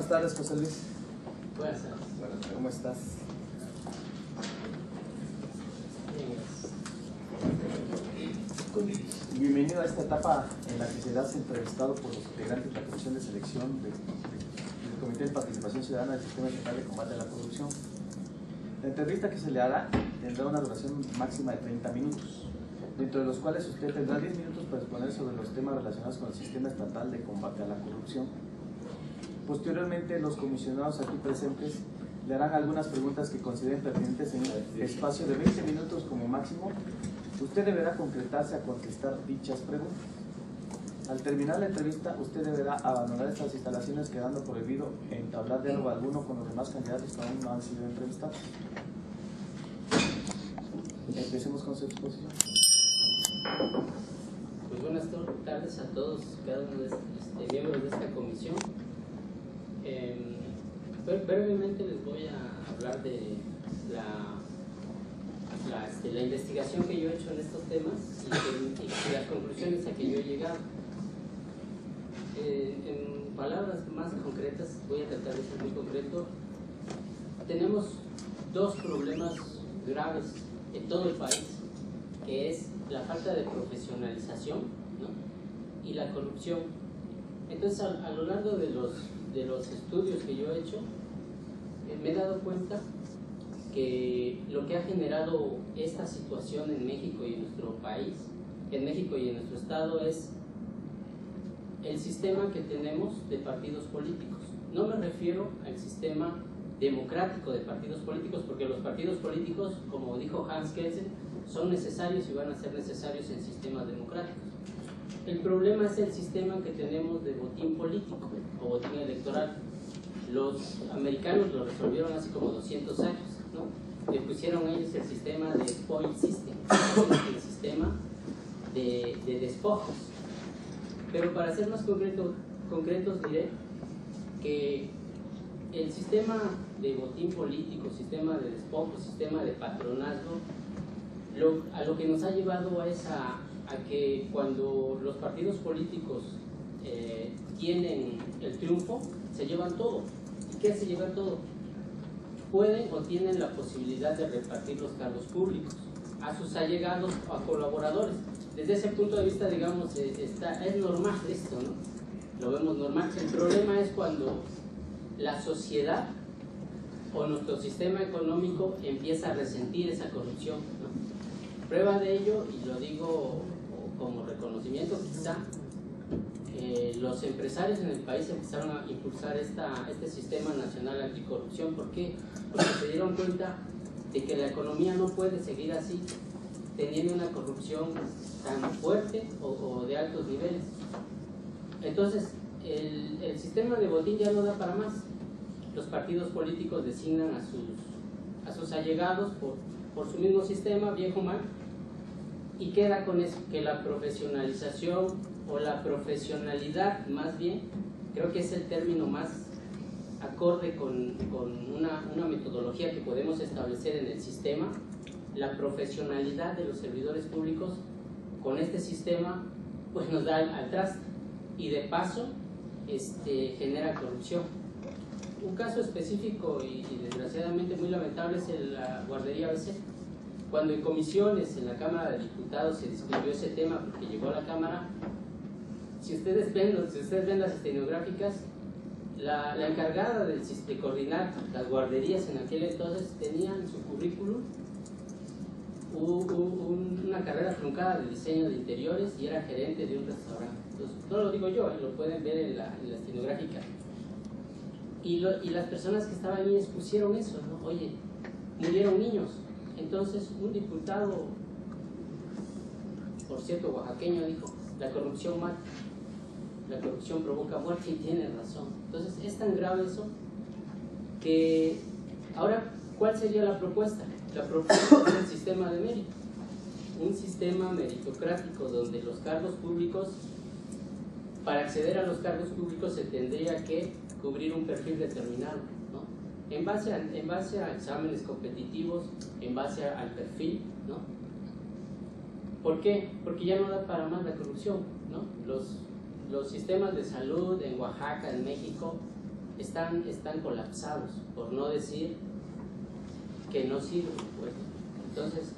Buenas tardes, José Luis. Buenas tardes. ¿Cómo estás? Bienvenido a esta etapa en la que serás entrevistado por los integrantes de la Comisión de Selección del Comité de Participación Ciudadana del Sistema Estatal de Combate a la Corrupción. La entrevista que se le hará tendrá una duración máxima de 30 minutos, dentro de los cuales usted tendrá 10 minutos para exponer sobre los temas relacionados con el Sistema Estatal de Combate a la Corrupción. Posteriormente, los comisionados aquí presentes le harán algunas preguntas que consideren pertinentes en un espacio de 20 minutos como máximo. Usted deberá concretarse a contestar dichas preguntas. Al terminar la entrevista, usted deberá abandonar estas instalaciones, quedando prohibido entablar diálogo alguno con los demás candidatos que aún no han sido entrevistados. Empecemos con su exposición. Pues buenas tardes a todos, cada uno de miembros de esta comisión. Brevemente les voy a hablar de la investigación que yo he hecho en estos temas y las conclusiones a que yo he llegado. En palabras más concretas, voy a tratar de ser muy concreto. Tenemos dos problemas graves en todo el país, que es la falta de profesionalización, ¿no?, y la corrupción. Entonces, a lo largo de los estudios que yo he hecho, me he dado cuenta que lo que ha generado esta situación en México y en nuestro país, en México y en nuestro estado, es el sistema que tenemos de partidos políticos. No me refiero al sistema democrático de partidos políticos, porque los partidos políticos, como dijo Hans Kelsen, son necesarios y van a ser necesarios en sistemas democráticos. El problema es el sistema que tenemos de botín político o botín electoral. Los americanos lo resolvieron hace como 200 años, ¿no? Le pusieron ellos el sistema de spoil system, el sistema de despojos. Pero para ser más concretos diré que el sistema de botín político, sistema de despojos, sistema de patronazgo, a lo que nos ha llevado es a que cuando los partidos políticos tienen el triunfo, se llevan todo. ¿Y qué se llevan todo? Pueden o tienen la posibilidad de repartir los cargos públicos a sus allegados o a colaboradores. Desde ese punto de vista, digamos, es normal esto, ¿no? Lo vemos normal. El problema es cuando la sociedad o nuestro sistema económico empieza a resentir esa corrupción, ¿no? Prueba de ello, y lo digo como reconocimiento quizá, los empresarios en el país empezaron a impulsar este sistema nacional anticorrupción. ¿Por qué? Porque se dieron cuenta de que la economía no puede seguir así, teniendo una corrupción tan fuerte o de altos niveles. Entonces, el sistema de botín ya no da para más. Los partidos políticos designan a sus allegados por su mismo sistema, viejo mal, y queda con eso, que la profesionalización o la profesionalidad, más bien, creo que es el término más acorde con una metodología que podemos establecer en el sistema. La profesionalidad de los servidores públicos con este sistema pues nos da al traste, y de paso genera corrupción. Un caso específico y desgraciadamente muy lamentable es la guardería ABC. Cuando en comisiones en la Cámara de Diputados se discutió ese tema, porque llegó a la Cámara, si ustedes ven las estenográficas, la encargada de coordinar las guarderías en aquel entonces tenía en su currículum una carrera truncada de diseño de interiores y era gerente de un restaurante. Entonces, no lo digo yo, lo pueden ver en la estenográfica. Y las personas que estaban ahí expusieron eso, ¿no? Oye, murieron niños. Entonces un diputado, por cierto oaxaqueño, dijo: la corrupción mata, la corrupción provoca muerte, y tiene razón. Entonces es tan grave eso que ahora, ¿cuál sería la propuesta? La propuesta es el sistema de mérito, un sistema meritocrático donde los cargos públicos, para acceder a los cargos públicos se tendría que cubrir un perfil determinado, ¿no? En base a exámenes competitivos, en base al perfil, ¿no? ¿Por qué? Porque ya no da para más la corrupción, ¿no? Los sistemas de salud en Oaxaca, en México, están colapsados, por no decir que no sirven, pues. Entonces,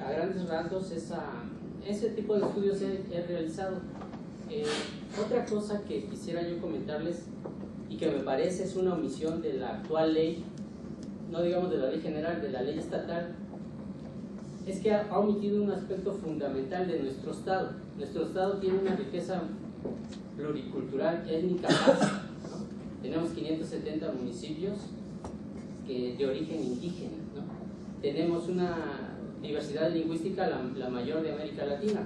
a grandes rasgos, ese tipo de estudios he realizado. Otra cosa que quisiera yo comentarles, y que me parece es una omisión de la actual ley, no digamos de la ley general, de la ley estatal, es que ha omitido un aspecto fundamental de nuestro Estado. Nuestro Estado tiene una riqueza pluricultural, étnica vasta, ¿no? Tenemos 570 municipios de origen indígena, ¿no? Tenemos una diversidad lingüística la mayor de América Latina.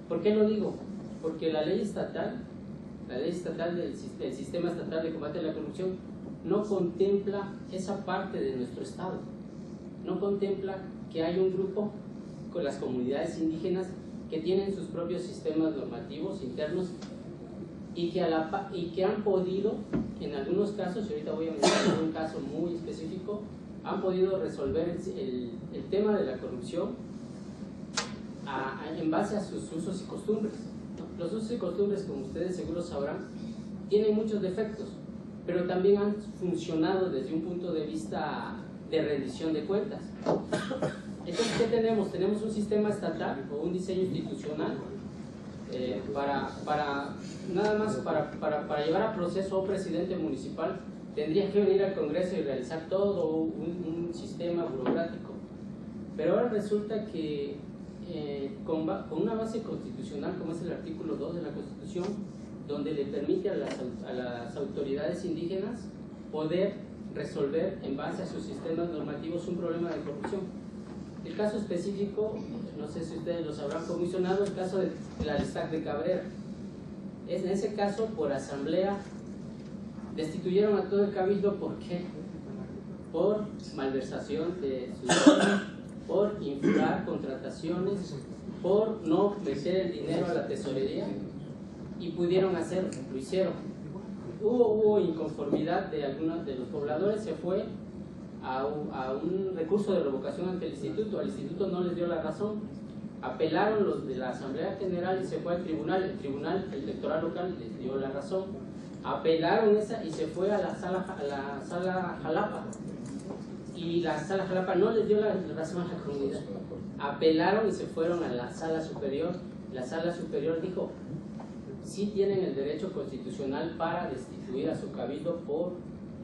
¿Por qué lo digo? Porque la ley estatal del Sistema Estatal de Combate a la Corrupción no contempla esa parte de nuestro Estado. No contempla que hay un grupo con las comunidades indígenas que tienen sus propios sistemas normativos internos y que han podido, en algunos casos, y ahorita voy a mencionar un caso muy específico, han podido resolver el tema de la corrupción en base a sus usos y costumbres, ¿no? Los usos y costumbres, como ustedes seguro sabrán, tienen muchos defectos, pero también han funcionado desde un punto de vista de rendición de cuentas. Entonces, ¿qué tenemos? Tenemos un sistema estatal o un diseño institucional nada más para llevar a proceso a un presidente municipal tendría que venir al Congreso y realizar todo un sistema burocrático. Pero ahora resulta que con una base constitucional como es el artículo 2 de la Constitución, donde le permite a las autoridades indígenas poder resolver en base a sus sistemas normativos un problema de corrupción. El caso específico, no sé si ustedes lo sabrán, fue muy sonado el caso de la Alistac de Cabrera. En ese caso, por asamblea, destituyeron a todo el cabildo. ¿Por qué? Por malversación de subsidios, por inflar contrataciones, por no meter el dinero a la tesorería, y pudieron hacerlo, lo hicieron. Hubo inconformidad de algunos de los pobladores, se fue a un recurso de revocación ante el instituto no les dio la razón, apelaron los de la Asamblea General y se fue al tribunal, el tribunal electoral local les dio la razón, apelaron esa y se fue a la sala Jalapa, y la sala Jalapa no les dio la razón a la comunidad, apelaron y se fueron a la sala superior. La sala superior dijo: sí tienen el derecho constitucional para destituir a su cabildo por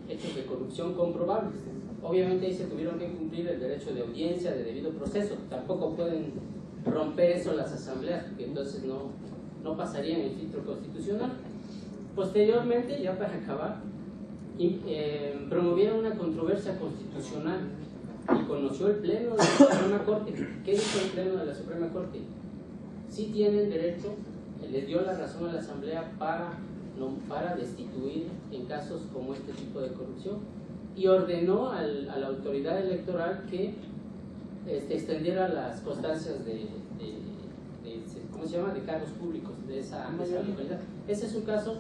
hechos de corrupción comprobables. Obviamente ahí se tuvieron que cumplir el derecho de audiencia, de debido proceso. Tampoco pueden romper eso las asambleas, porque entonces no pasarían el filtro constitucional. Posteriormente, ya para acabar, promovieron una controversia constitucional y conoció el Pleno de la Suprema Corte. ¿Qué dijo el Pleno de la Suprema Corte? Sí tienen derecho, les dio la razón a la Asamblea para destituir en casos como este tipo de corrupción, y ordenó a la autoridad electoral que extendiera las constancias ¿cómo se llama?, de cargos públicos de esa localidad. Ese es un caso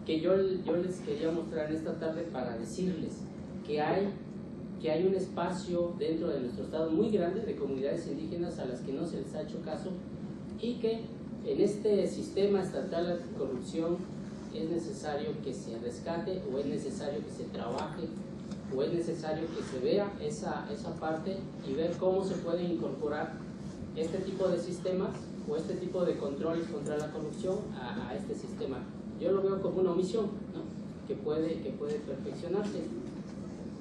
que yo les quería mostrar esta tarde para decirles que hay un espacio dentro de nuestro estado muy grande de comunidades indígenas a las que no se les ha hecho caso, y que en este sistema estatal de corrupción es necesario que se rescate, o es necesario que se trabaje, o es necesario que se vea esa parte y ver cómo se pueden incorporar este tipo de sistemas o este tipo de controles contra la corrupción a este sistema. Yo lo veo como una omisión, ¿no?, que puede perfeccionarse.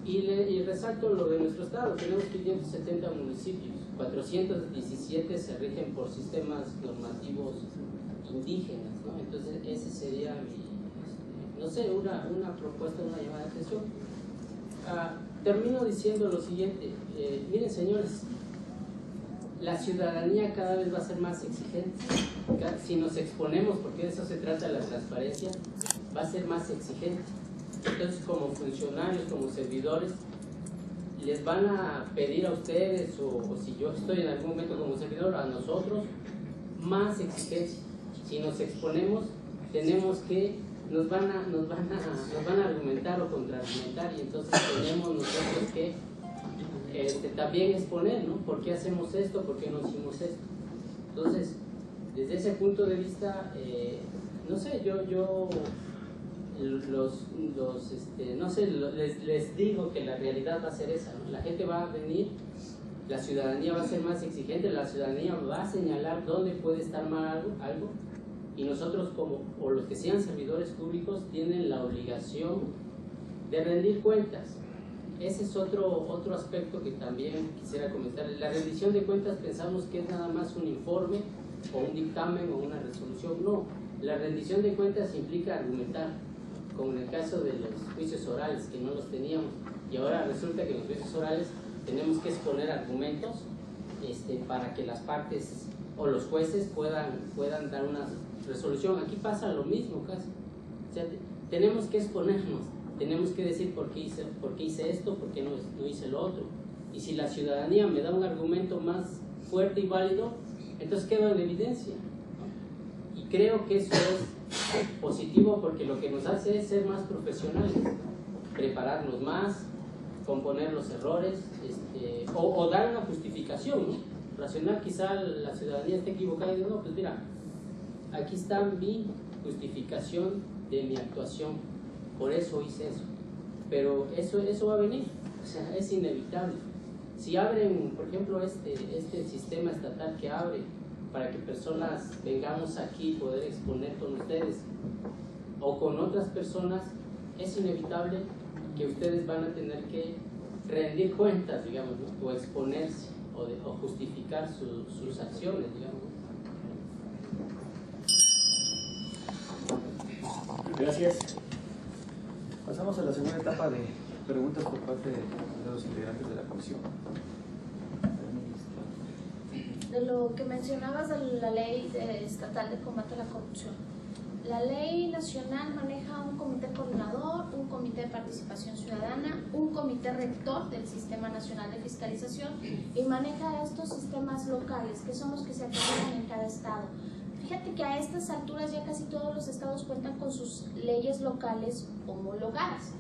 Y resalto lo de nuestro estado. Tenemos 570 municipios, 417 se rigen por sistemas normativos indígenas, ¿no? Entonces ese sería no sé, una propuesta, una llamada de atención. Termino diciendo lo siguiente. Miren, señores, la ciudadanía cada vez va a ser más exigente. Si nos exponemos, porque de eso se trata la transparencia, va a ser más exigente. Entonces, como funcionarios, como servidores, les van a pedir a ustedes, o si yo estoy en algún momento como servidor, a nosotros, más exigencia. Si nos exponemos, tenemos que, nos van a argumentar o contraargumentar, y entonces tenemos nosotros que también exponer, ¿no? ¿Por qué hacemos esto? ¿Por qué no hicimos esto? Entonces, desde ese punto de vista, no sé, yo no sé, les digo que la realidad va a ser esa, ¿no? La gente va a venir, la ciudadanía va a ser más exigente, la ciudadanía va a señalar dónde puede estar mal algo, y nosotros o los que sean servidores públicos tienen la obligación de rendir cuentas. Ese es otro aspecto que también quisiera comentar. La rendición de cuentas pensamos que es nada más un informe o un dictamen o una resolución. No, la rendición de cuentas implica argumentar, como en el caso de los juicios orales, que no los teníamos, y ahora resulta que en los juicios orales tenemos que exponer argumentos para que las partes o los jueces puedan dar una resolución. Aquí pasa lo mismo casi. O sea, tenemos que exponernos, tenemos que decir por qué hice esto, por qué no hice lo otro. Y si la ciudadanía me da un argumento más fuerte y válido, entonces queda en evidencia, ¿no? Y creo que eso es positivo porque lo que nos hace es ser más profesionales, prepararnos más, componer los errores, o dar una justificación, ¿no? Racional. Quizá la ciudadanía esté equivocada y dice, no, pues mira, aquí está mi justificación de mi actuación, por eso hice eso. Pero eso va a venir, o sea, es inevitable. Si abren, por ejemplo, este sistema estatal que abre para que personas vengamos aquí y poder exponer con ustedes o con otras personas, es inevitable que ustedes van a tener que rendir cuentas, digamos, ¿no? O exponerse o justificar sus acciones, digamos. Gracias. Pasamos a la segunda etapa de preguntas por parte de los integrantes de la comisión. De lo que mencionabas de la ley estatal de combate a la corrupción. La ley nacional maneja un comité coordinador, un comité de participación ciudadana, un comité rector del Sistema Nacional de Fiscalización y maneja estos sistemas locales, que son los que se activan en cada estado. Fíjate que a estas alturas ya casi todos los estados cuentan con sus leyes locales homologadas.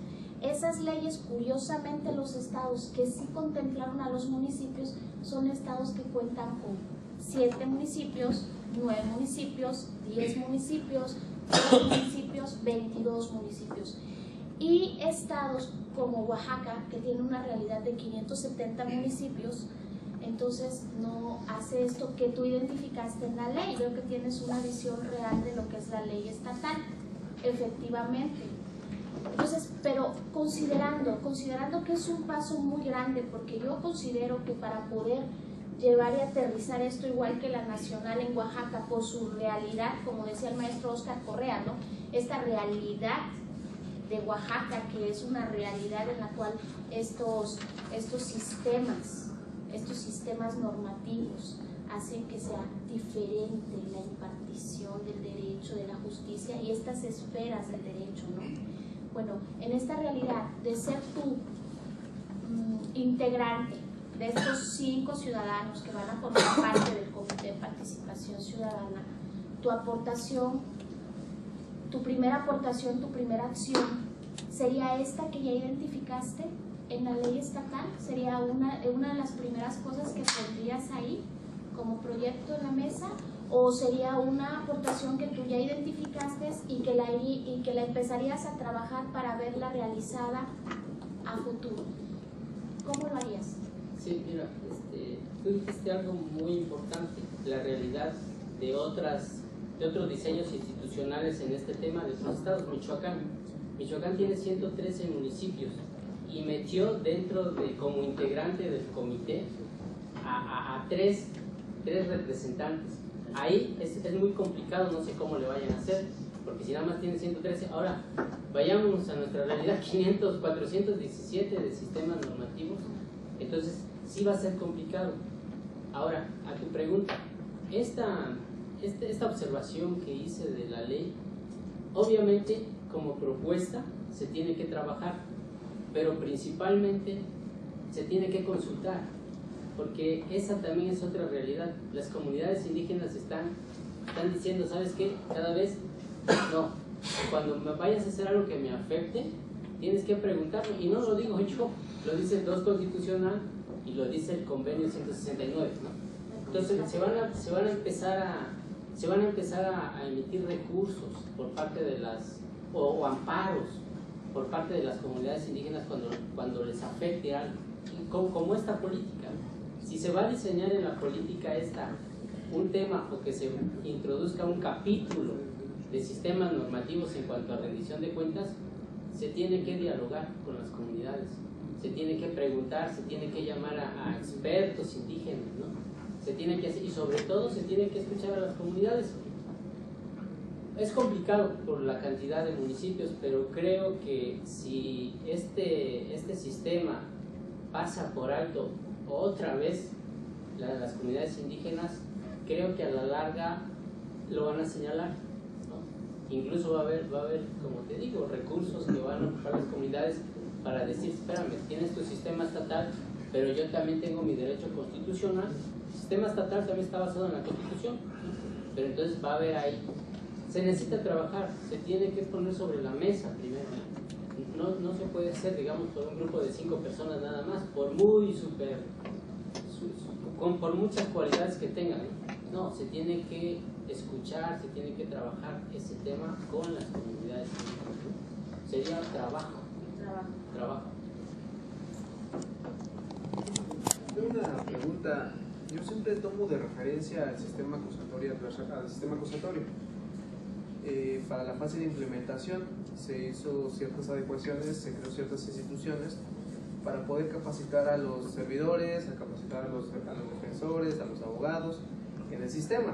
Esas leyes, curiosamente, los estados que sí contemplaron a los municipios son estados que cuentan con 7 municipios, 9 municipios, 10 municipios, 2 municipios, 22 municipios. Y estados como Oaxaca, que tiene una realidad de 570 municipios, entonces no hace esto que tú identificaste en la ley. Creo que tienes una visión real de lo que es la ley estatal, efectivamente. Entonces, pero considerando que es un paso muy grande, porque yo considero que para poder llevar y aterrizar esto igual que la nacional en Oaxaca por su realidad, como decía el maestro Oscar Correa, ¿no? Esta realidad de Oaxaca, que es una realidad en la cual estos sistemas normativos hacen que sea diferente la impartición del derecho, de la justicia y estas esferas del derecho, ¿no? Bueno, en esta realidad de ser tú integrante de estos 5 ciudadanos que van a formar parte del Comité de Participación Ciudadana, tu aportación, tu primera aportación, tu primera acción, ¿sería esta que ya identificaste en la ley estatal? ¿Sería una de las primeras cosas que pondrías ahí como proyecto en la mesa? ¿O sería una aportación que tú ya identificaste y que la empezarías a trabajar para verla realizada a futuro? ¿Cómo lo harías? Sí, mira, tú dijiste algo muy importante, la realidad de otros diseños institucionales en este tema de otros estados. Michoacán tiene 113 municipios y metió como integrante del comité a tres representantes. Ahí es muy complicado, no sé cómo le vayan a hacer, porque si nada más tienen 113, ahora vayamos a nuestra realidad, 417 de sistemas normativos, entonces sí va a ser complicado. Ahora, a tu pregunta, esta observación que hice de la ley, obviamente como propuesta se tiene que trabajar, pero principalmente se tiene que consultar, porque esa también es otra realidad. Las comunidades indígenas están diciendo, ¿sabes qué? Cada vez, no, cuando me vayas a hacer algo que me afecte, tienes que preguntarme, y no lo digo yo, lo dice el 2 Constitucional y lo dice el Convenio 169, ¿no? Entonces se van a empezar a emitir recursos por parte de o amparos por parte de las comunidades indígenas cuando les afecte algo, como esta política. Si se va a diseñar en la política un tema o que se introduzca un capítulo de sistemas normativos en cuanto a rendición de cuentas, se tiene que dialogar con las comunidades, se tiene que preguntar, se tiene que llamar a expertos indígenas, ¿no? Se tiene que hacer, y sobre todo se tiene que escuchar a las comunidades. Es complicado por la cantidad de municipios, pero creo que si este sistema pasa por alto otra vez las comunidades indígenas, creo que a la larga lo van a señalar, ¿no? Incluso va a haber, como te digo, recursos que van a ocupar las comunidades para decir, espérame, tienes tu sistema estatal, pero yo también tengo mi derecho constitucional. El sistema estatal también está basado en la Constitución, ¿no? Pero entonces va a haber ahí, se necesita trabajar, se tiene que poner sobre la mesa primero. No se puede hacer, digamos, por un grupo de 5 personas nada más, por por muchas cualidades que tengan, ¿no? No, se tiene que escuchar, se tiene que trabajar ese tema con las comunidades, ¿no? Sería trabajo. Una pregunta. Yo siempre tomo de referencia al sistema acusatorio. Para la fase de implementación se hizo ciertas adecuaciones, se creó ciertas instituciones para poder capacitar a los servidores, a capacitar a los defensores, a los abogados en el sistema.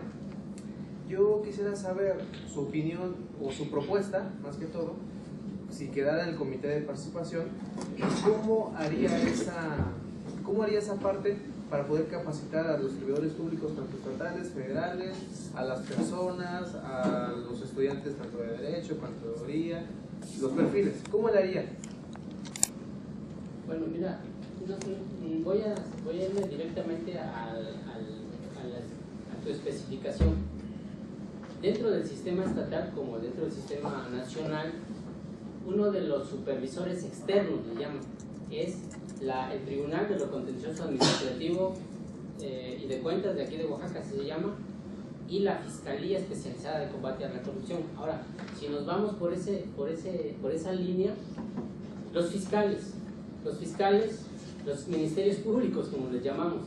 Yo quisiera saber su opinión o su propuesta, más que todo, si quedara en el comité de participación, ¿cómo haría esa parte para poder capacitar a los servidores públicos, tanto estatales, federales, a las personas, a los estudiantes tanto de Derecho, Contaduría, los perfiles? ¿Cómo le haría? Bueno, mira, voy a irme directamente a tu especificación. Dentro del sistema estatal, como dentro del sistema nacional, uno de los supervisores externos, le llaman, es el Tribunal de lo Contencioso Administrativo y de Cuentas de aquí de Oaxaca, se llama, y la Fiscalía Especializada de Combate a la Corrupción. Ahora, si nos vamos por esa línea, los fiscales, los ministerios públicos, como les llamamos,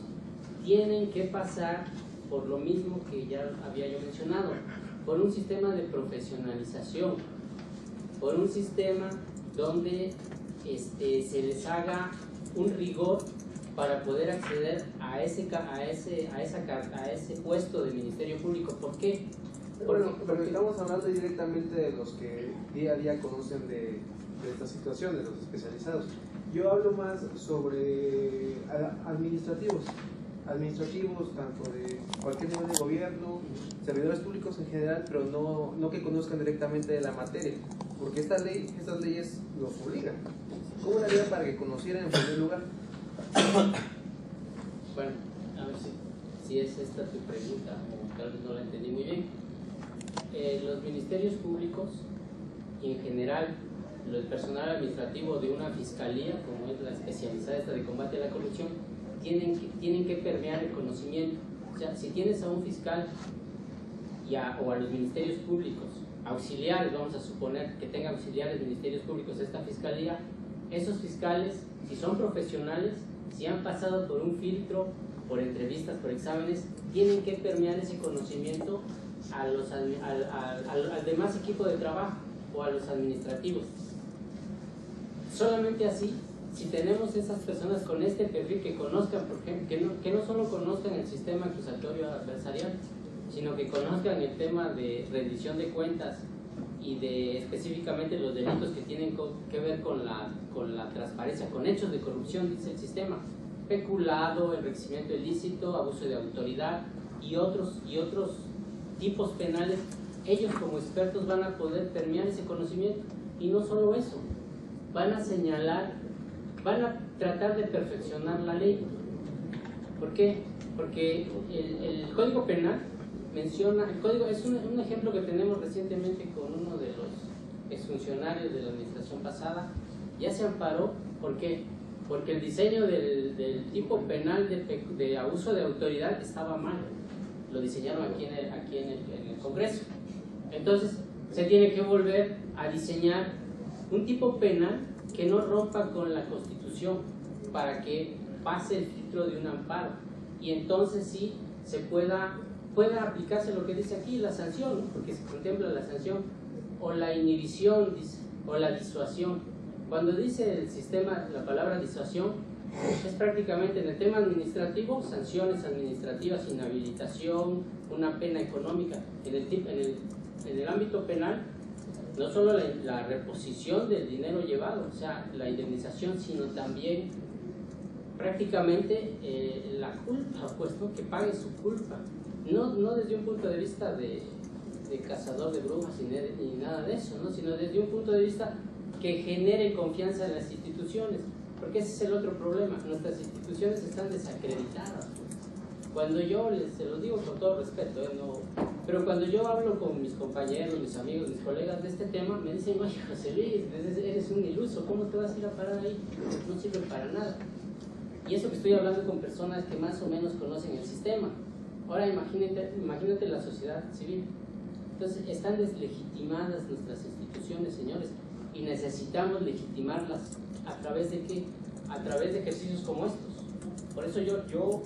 tienen que pasar por lo mismo que ya había yo mencionado, por un sistema de profesionalización, por un sistema donde se les haga un rigor para poder acceder a ese puesto de ministerio público. ¿Por qué? Pero estamos hablando directamente de los que día a día conocen de esta situación, de los especializados. Yo hablo más sobre administrativos, tanto de cualquier nivel de gobierno, servidores públicos en general, pero no que conozcan directamente de la materia, porque estas leyes los obligan. ¿Cómo la haría para que conocieran en primer lugar? Bueno, a ver si es esta tu pregunta, o tal vez no la entendí muy bien. Los ministerios públicos, y en general el personal administrativo de una fiscalía, como es la especializada esta de combate a la corrupción, tienen que permear el conocimiento. O sea, si tienes a un fiscal o a los ministerios públicos, auxiliares, vamos a suponer que tenga auxiliares ministerios públicos esta fiscalía, esos fiscales, si son profesionales, si han pasado por un filtro, por entrevistas, por exámenes, tienen que permear ese conocimiento al demás equipo de trabajo o a los administrativos. Solamente así, si tenemos esas personas con este perfil que conozcan, por ejemplo, que no solo conozcan el sistema acusatorio adversarial, sino que conozcan el tema de rendición de cuentas y de específicamente los delitos que tienen que ver con la transparencia, con hechos de corrupción, dice el sistema, peculado, enriquecimiento ilícito, abuso de autoridad y otros tipos penales. Ellos como expertos van a poder permear ese conocimiento, y no solo eso, van a señalar, van a tratar de perfeccionar la ley. ¿Por qué? Porque el Código Penal menciona, el código es un ejemplo que tenemos recientemente con uno de los exfuncionarios de la administración pasada, ya se amparó. ¿Por qué? Porque el diseño del tipo penal de abuso de autoridad estaba mal, lo diseñaron aquí en el Congreso. Entonces Se tiene que volver a diseñar un tipo penal que no rompa con la Constitución para que pase el filtro de un amparo y entonces sí se pueda aplicarse lo que dice aquí, la sanción, ¿no? Porque se contempla la sanción o la inhibición o la disuasión. Cuando dice el sistema la palabra disuasión, es prácticamente en el tema administrativo, sanciones administrativas, inhabilitación, una pena económica. En el ámbito penal, no solo la reposición del dinero llevado, o sea, la indemnización, sino también prácticamente la culpa, pues, ¿no? Que pague su culpa. No desde un punto de vista de cazador de brujas ni nada de eso, ¿no? Sino desde un punto de vista que genere confianza en las instituciones, porque ese es el otro problema. Nuestras instituciones están desacreditadas. Cuando yo se los digo con todo respeto, pero cuando yo hablo con mis compañeros, mis amigos, mis colegas de este tema, me dicen: oye, José Luis, eres un iluso, ¿cómo te vas a ir a parar ahí? No sirve para nada. Y eso que estoy hablando con personas que más o menos conocen el sistema. Ahora imagínate la sociedad civil. Entonces están deslegitimadas nuestras instituciones, señores, y necesitamos legitimarlas. ¿A través de qué? A través de ejercicios como estos. Por eso yo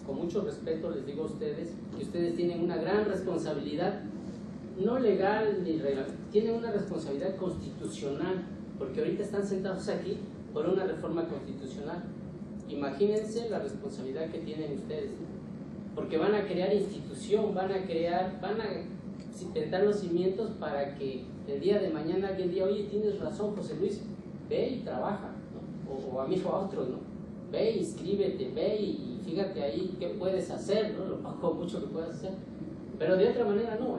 con mucho respeto les digo a ustedes que ustedes tienen una gran responsabilidad, no legal ni real, tienen una responsabilidad constitucional, porque ahorita están sentados aquí por una reforma constitucional. Imagínense la responsabilidad que tienen ustedes, porque van a crear institución, van a tentar los cimientos para que el día de mañana alguien diga: oye, tienes razón, José Luis, ve y trabaja, ¿no? o a mí o a otros, ¿no? Ve y inscríbete, ve y fíjate ahí qué puedes hacer, ¿no? Lo poco mucho que puedas hacer. Pero de otra manera no,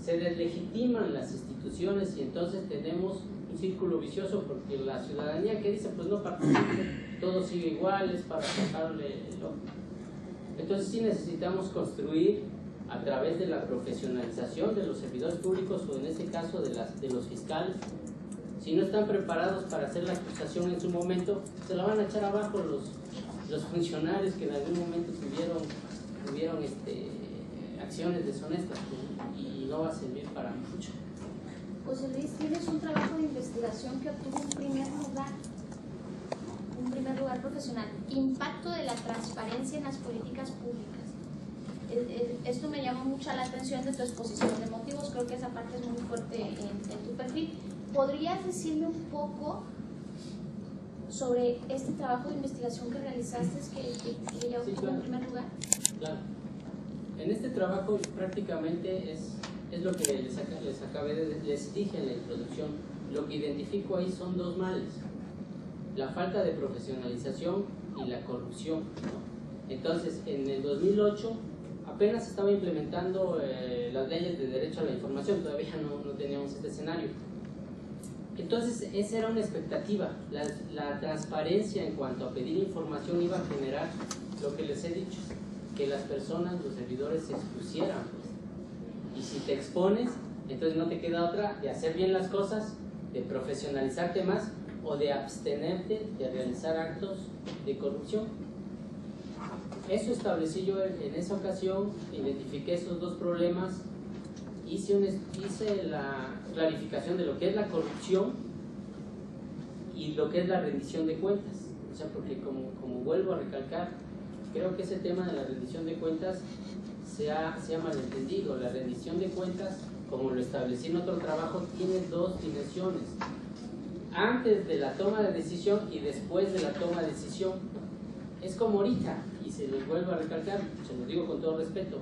se deslegitiman las instituciones y entonces tenemos un círculo vicioso, porque la ciudadanía que dice: pues no participe, todo sigue igual, es para sacarle el ojo. Entonces sí necesitamos construir a través de la profesionalización de los servidores públicos, o en este caso de los fiscales. Si no están preparados para hacer la acusación en su momento, se la van a echar abajo los funcionarios que en algún momento tuvieron acciones deshonestas, y no va a servir para mucho. José Luis, tienes un trabajo de investigación que obtuvo un primer lugar profesional: impacto de la transparencia en las políticas públicas. Esto me llamó mucho la atención de tu exposición de motivos, creo que esa parte es muy fuerte en tu perfil. ¿Podrías decirme un poco sobre este trabajo de investigación que realizaste, que ya obtuvo en primer lugar? Claro. En este trabajo prácticamente es lo que les dije en la introducción. Lo que identifico ahí son dos males: la falta de profesionalización y la corrupción, ¿no? Entonces, en el 2008 apenas estaba implementando las leyes de derecho a la información, todavía no teníamos este escenario. Entonces, esa era una expectativa. La transparencia en cuanto a pedir información iba a generar lo que les he dicho, que las personas, los servidores, se expusieran, pues. Y si te expones, entonces no te queda otra de hacer bien las cosas, de profesionalizarte más, o de abstenerte de realizar actos de corrupción. Eso establecí yo en esa ocasión, identifiqué esos dos problemas, hice la clarificación de lo que es la corrupción y lo que es la rendición de cuentas. O sea, porque como vuelvo a recalcar, creo que ese tema de la rendición de cuentas se ha malentendido. La rendición de cuentas, como lo establecí en otro trabajo, tiene dos dimensiones: antes de la toma de decisión y después de la toma de decisión. Es como ahorita, y se los vuelvo a recalcar, se los digo con todo respeto,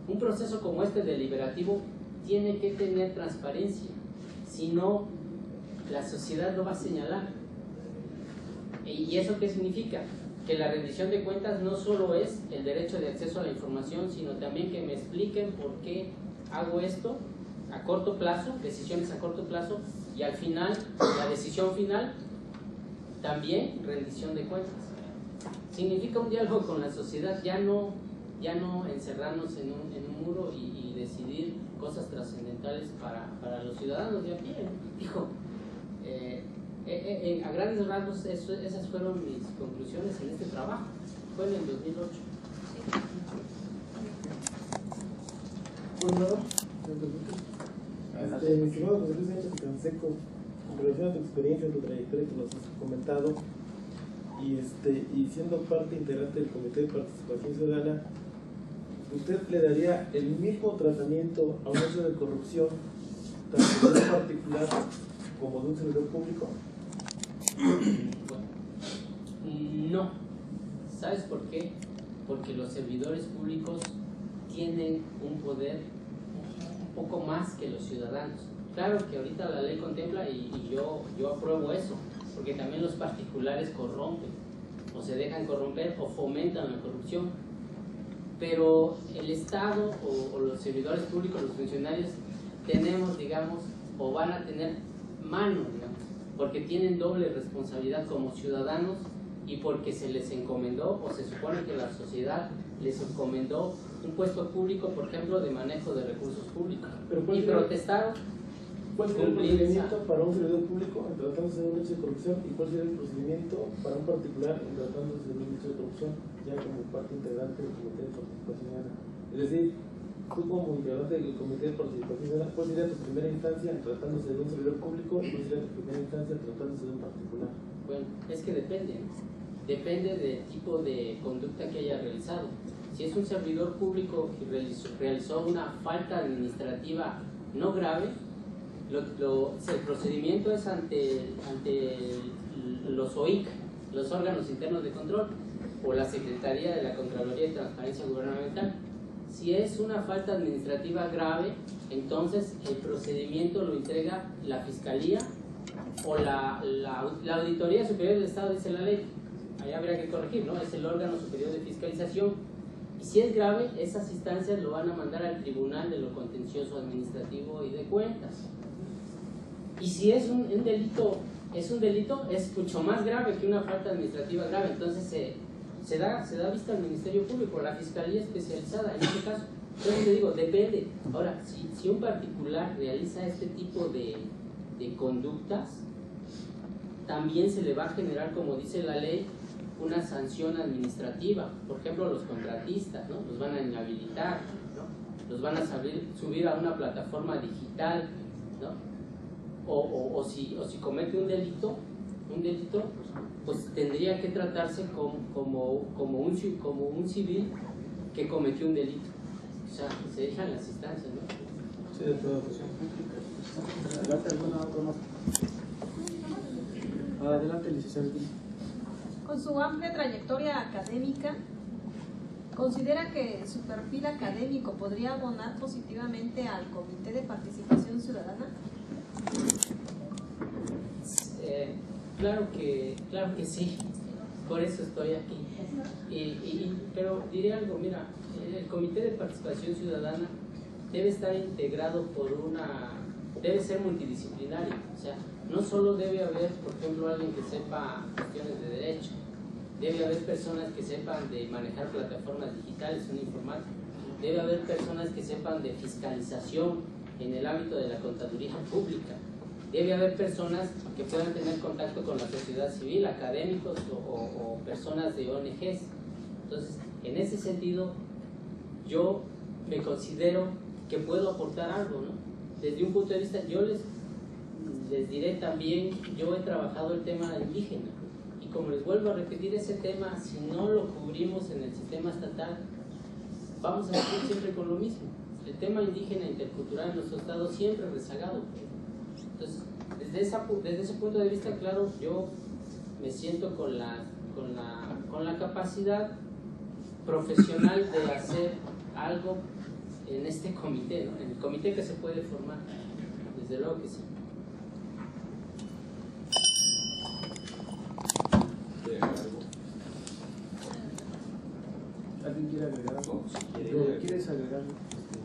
un proceso como este deliberativo tiene que tener transparencia, si no la sociedad lo va a señalar. ¿Y eso qué significa? Que la rendición de cuentas no solo es el derecho de acceso a la información, sino también que me expliquen por qué hago esto a corto plazo, decisiones a corto plazo, y al final, la decisión final, también rendición de cuentas. Significa un diálogo con la sociedad, ya no encerrarnos en un muro y decidir cosas trascendentales para los ciudadanos de a pie. Dijo, a grandes rasgos esas fueron mis conclusiones en este trabajo. Fue en el 2008. Bueno, mi estimado José Luis Sánchez Canseco, con relación a tu experiencia, tu trayectoria que nos has comentado, y siendo parte integrante del Comité de Participación Ciudadana, ¿usted le daría el mismo tratamiento a un hecho de corrupción, tanto de un particular como de un servidor público? No. ¿Sabes por qué? Porque los servidores públicos tienen un poder un poco más que los ciudadanos. Claro que ahorita la ley contempla y yo apruebo eso, porque también los particulares corrompen, o se dejan corromper o fomentan la corrupción. Pero el Estado o los servidores públicos, los funcionarios, tenemos, digamos, o van a tener mano, digamos, porque tienen doble responsabilidad como ciudadanos y porque se les encomendó, o se supone que la sociedad les encomendó un puesto público, por ejemplo, de manejo de recursos públicos, y protestaron. ¿Cuál sería el procedimiento para un servidor público en tratándose de un hecho de corrupción y cuál sería el procedimiento para un particular en tratándose de un hecho de corrupción, ya como parte integrante del Comité de Participación Ciudadana? Es decir, tú como integrante del Comité de Participación Ciudadana, ¿cuál sería tu primera instancia en tratándose de un servidor público y cuál sería tu primera instancia en tratándose de un particular? Bueno, es que depende del tipo de conducta que haya realizado. Si es un servidor público que realizó una falta administrativa no grave, el procedimiento es ante los OIC, los órganos internos de control, o la Secretaría de la Contraloría y Transparencia Gubernamental. Si es una falta administrativa grave, entonces el procedimiento lo entrega la Fiscalía o la Auditoría Superior del Estado, dice la ley. Ahí habría que corregir, ¿no? Es el órgano superior de fiscalización. Y si es grave, esas instancias lo van a mandar al Tribunal de lo Contencioso Administrativo y de Cuentas. Y si es un delito, es mucho más grave que una falta administrativa grave. Entonces se da vista al Ministerio Público, a la Fiscalía Especializada en este caso. Entonces te digo, depende. Ahora, si un particular realiza este tipo de conductas, también se le va a generar, como dice la ley, una sanción administrativa. Por ejemplo, los contratistas, ¿no? Los van a inhabilitar, ¿no? Los van a subir a una plataforma digital, ¿no? O si comete un delito, pues tendría que tratarse como un civil que cometió un delito. O sea, se dejan las instancias, ¿no? Sí, de todo. Adelante, licenciado. Con su amplia trayectoria académica, ¿considera que su perfil académico podría abonar positivamente al Comité de Participación Ciudadana? Claro que sí, por eso estoy aquí. Pero diré algo, mira, el Comité de Participación Ciudadana debe estar integrado debe ser multidisciplinario. O sea, no solo debe haber, por ejemplo, alguien que sepa cuestiones de derecho, debe haber personas que sepan de manejar plataformas digitales, una informática, debe haber personas que sepan de fiscalización en el ámbito de la contaduría pública, debe haber personas que puedan tener contacto con la sociedad civil, académicos o personas de ONGs. Entonces, en ese sentido, yo me considero que puedo aportar algo, ¿no? Desde un punto de vista, yo les diré también, yo he trabajado el tema indígena, y como les vuelvo a repetir, ese tema, si no lo cubrimos en el sistema estatal, vamos a seguir siempre con lo mismo. El tema indígena intercultural en nuestro estado siempre rezagado. Entonces, desde ese punto de vista, claro, yo me siento con la capacidad profesional de hacer algo en este comité, ¿no? En el comité que se puede formar, desde luego que sí. ¿Alguien quiere agregar algo? ¿Quieres agregar,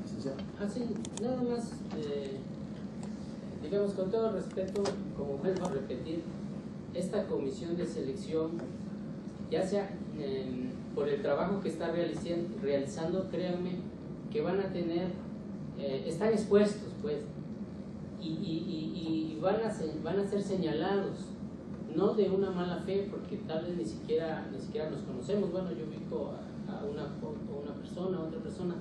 licenciado? Sí, nada más, digamos, con todo respeto, como vuelvo a repetir, esta comisión de selección, ya sea por el trabajo que está realizando, créanme que van a tener, están expuestos, pues, y van a ser señalados, no de una mala fe, porque tal vez ni siquiera nos conocemos. Bueno, yo ubico a una persona, a otra persona,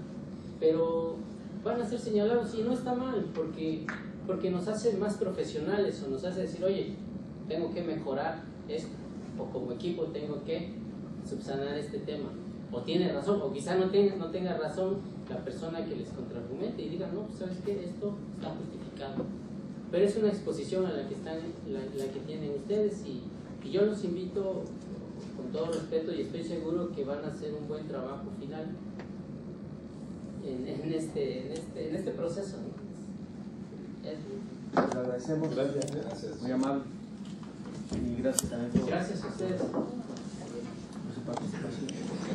pero van a ser señalados, y no está mal, porque porque nos hace más profesionales o nos hace decir, oye, tengo que mejorar esto, o como equipo tengo que subsanar este tema, o tiene razón, o quizá no tenga razón la persona que les contraargumente y diga, no, pues sabes qué, esto está justificado. Pero es una exposición a la que tienen ustedes y yo los invito con todo respeto y estoy seguro que van a hacer un buen trabajo final en este proceso. Les agradecemos. Gracias. Muy amable. Y gracias también Gracias a ustedes. por su participación.